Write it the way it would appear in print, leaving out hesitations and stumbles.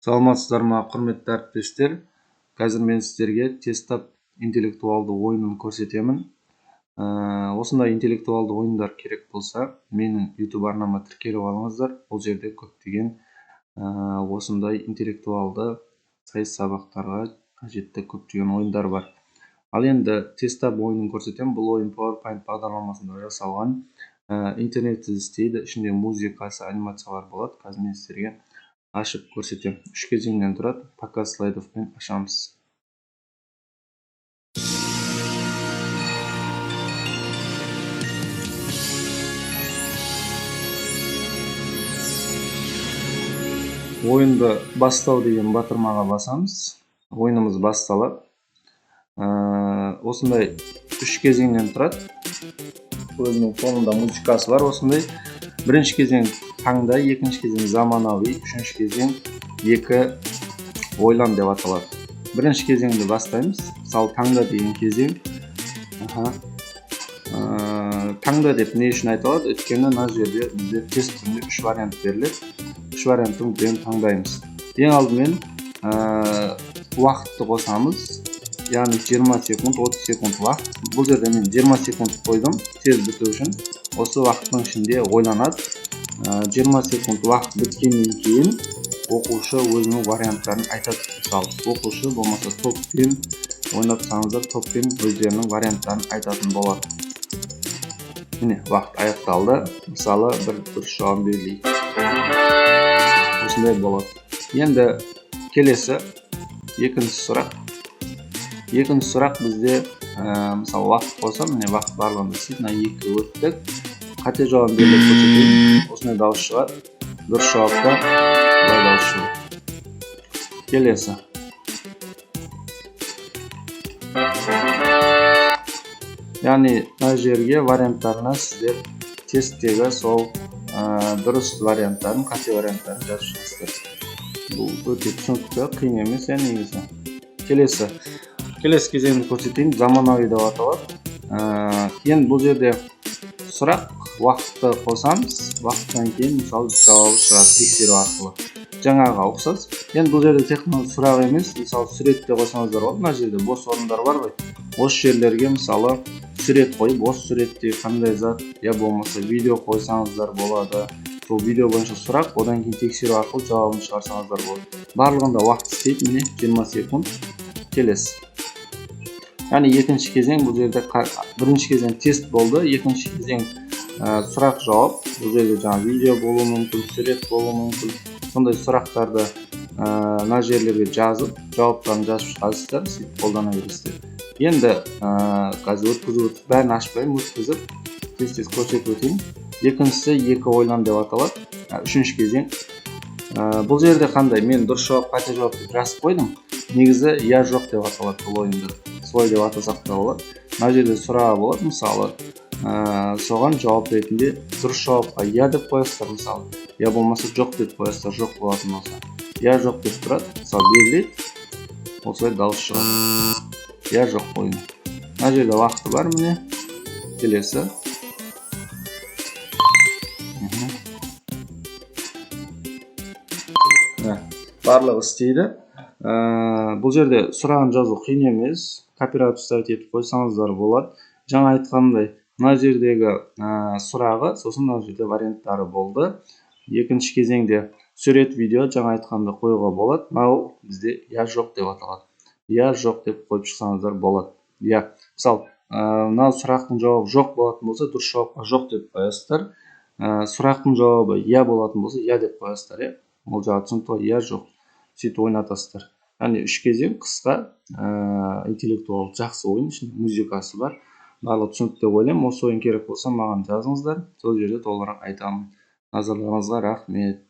Саламатсыздар ма, құрметті әріптестер. Қазір мен сіздерге тестап интеллектуалды ойынын көрсетемін. Осындай интеллектуалды ойындар керек болса, менің YouTube арнама тіркеліп алыңыздар. Бұл жерде көптеген осындай интеллектуалды сайыс сабақтарға қажетті көптеген ойындар бар. Ал енді тестап ойынын көрсетемін. Бұл ойын PowerPoint бағдарламасында жасалған. Интернетте істейді, ішінде музыкасы, анимациялар болады. Қазір мен сіздерге ашып көрсетемін. 3 кезеңнен тұрады. Показ слайдовпен ашамыз. Ойынды бастау деген батырмаға басамыз. Ойынымыз басталады. Осындай 3 кезеңнен тұрады. Өзінің соңында музыкасы бар осындай. Бірінші кезең таңда, екінші кезең заманауи, үшінші кезең екі ойлан деп аталады. Бірінші кезеңді бастаймыз. Мысалы, таңда деген кезең. Таңда деп не үшін айтылады? Өйткені мына жерде бізде тест түрінде 3 вариант беріледі. 3 варианттың біреуін таңдаймыз. Ең алдымен уақытты қосамыз. Яғни 20 секунд, 30 секунд уақыт. Бұл жерде мен 20 секунд қойдым, тез біту үшін. Осы уақыттың ішінде ойланады. 20 секунд уақыт біткеннен кейін оқушы өзінің варианттарын айтады. Мысалы, оқушы болмаса топпен ойнатсаңыздар, топпен өздерінің варианттарын айтатын болады. Міне, уақыт аяқталды. Мысалы, бір дұрыс жауап берейік. Осындай болады. Енді келесі екінші сұрақ. Екінші сұрақ бізде мысалы уақыт болса, міне уақыт барлығында істейді. 2 өттік. Қате жауап беріліп көрсетейін. Осындай дауыс шығады. Дұрыс жауапта бұлай дауыс шығады. Келесі. Яғни мына жерге варианттарына сіздер тесттегі сол дұрыс варианттарын, қате варианттарын жазып шығасыздар. Бұл өте түсінікті, қиын емес негізі. Келесі кезеңді көрсетейін. Заманауи деп аталады. Енді бұл жерде сұрақ, уақытты қосамыз. Уақыттан кейін мысалы жауабы шығады тексеру арқылы. Жаңаға ұқсас. Енді бұл жерде тек сұрақ емес, мысалы суретте қосаңыздар болады. Мына жерде бос орындар бар ғой. Осы жерлерге мысалы сурет қойып, осы суретте қандай зат, я болмаса видео қойсаңыздар болады. Сол видео бойынша сұрақ, одан кейін тексеру арқылы жауабын шығарсаңыздар болады. Барлығында уақыт істейді, міне 20 секунд. Келесі. Яғни екінші кезең бұл жерде бірінші кезең тест болды, екінші кезең сұрақ жауап. Бұл жерде жаңа видео болуы мүмкін, сурет болуы мүмкін. Сондай сұрақтарды мына жерлерге жазып, жауаптарын жазып шығасыздар, сөйтіп қолдана бересіздер. Енді қазір өткізіп, бәрін ашпаймын, өткізіп, тез көрсетіп өтейін. Екіншісі екі ойлан деп аталады. Үшінші кезең. Бұл жерде қандай? Мен дұрыс жауап, қате жауап деп жазып қойдым. Негізі я жоқ деп аталады бұл ойынды. Солай деп атасақ та болады. Мына жерде сұрағы болады, мысалы, соған жауап ретінде дұрыс жауапқа я деп қоясыздар, мысалы. Я болмаса жоқ деп қоясыздар, жоқ болатын болса. Я жоқ деп тұрады, мысалы беріледі. Осылай дауыс шығады. Я жоқ ойын. Мына жерде уақыты бар, міне. Келесі. Барлығы істейді. Бұл жерде сұрағын жазу қиын емес. Копировать етіп қойсаңыздар болады. Жаңа айтқандай, мына жердегі сұрағы, сосын мына жерде варианттары болды. Екінші кезеңде сурет, видео жаңа айтқанды қоюға болады. Мынау бізде я жоқ деп аталады. Я жоқ деп қойып шықсаңыздар болады. Я. Мысалы, мынау сұрақтың жауабы жоқ болатын болса, дұрыс жауапқа жоқ деп қоясыздар. Сұрақтың жауабы я болатын болса, я деп қоясыздар. Ол жағы түсінікті, я жоқ. Сөйтіп ойнатасыздар. Яғни 3 кезең қысқа, интеллектуалды жақсы ойын, ішінде музыкасы бар. Барлығы түсінікті деп ойлаймын. Осы ойын керек болса маған жазыңыздар. Сол жерде толығырақ айтамын. Назарларыңызға рахмет.